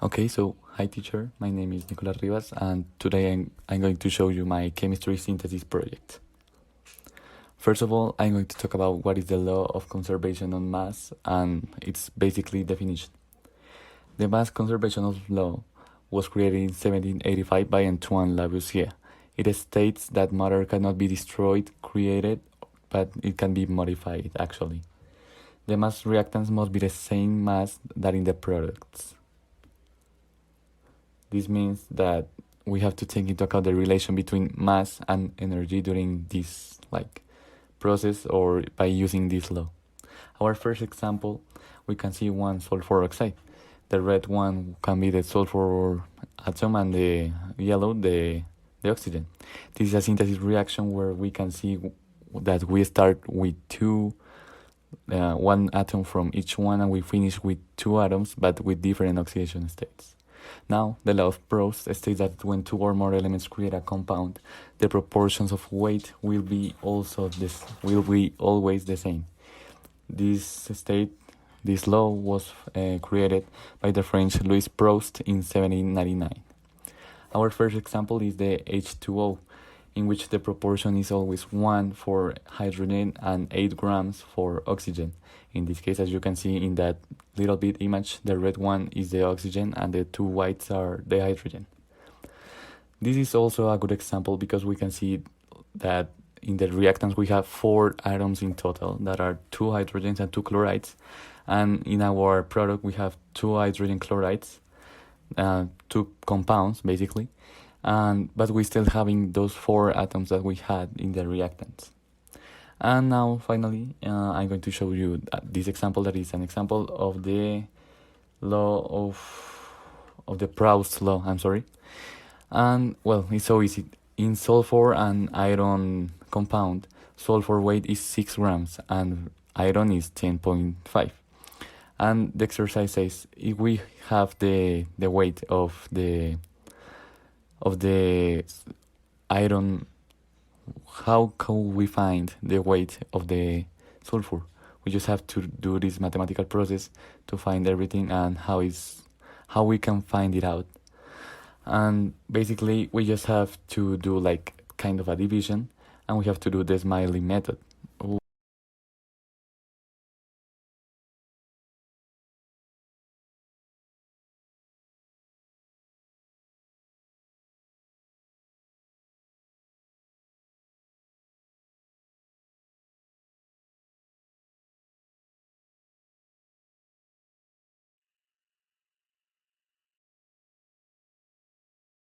Okay, so hi teacher, my name is Nicolas Rivas, and today I'm going to show you my chemistry synthesis project. First of all, I'm going to talk about what is the law of conservation of mass and its basically definition. The mass conservation of law was created in 1785 by Antoine Lavoisier. It states that matter cannot be destroyed, created, but it can be modified actually. The mass reactants must be the same mass that in the products. This means that we have to take into account the relation between mass and energy during this process or by using this law. Our first example, we can see one sulfur oxide. The red one can be the sulfur atom and the yellow the oxygen. This is a synthesis reaction where we can see that we start with one atom from each one and we finish with two atoms but with different oxidation states. Now, the law of Proust states that when two or more elements create a compound, the proportions of weight will be always the same. This law was created by the French Louis Proust in 1799. Our first example is the H2O, in which the proportion is always 1 for hydrogen and 8 grams for oxygen. In this case, as you can see in that little bit image, the red one is the oxygen and the two whites are the hydrogen. This is also a good example because we can see that in the reactants we have 4 atoms in total that are 2 hydrogens and 2 chlorides, and in our product we have 2 hydrogen chlorides, 2 compounds basically, but we're still having those 4 atoms that we had in the reactants. And now finally I'm going to show you this example that is an example of the law of the Proust law, and well, it's so easy. In sulfur and iron compound, sulfur weight is 6 grams and iron is 10.5. And the exercise says if we have the weight of the iron, how can we find the weight of the sulfur? We just have to do this mathematical process to find everything and how we can find it out. And basically we just have to do kind of a division, and we have to do the Smiley method.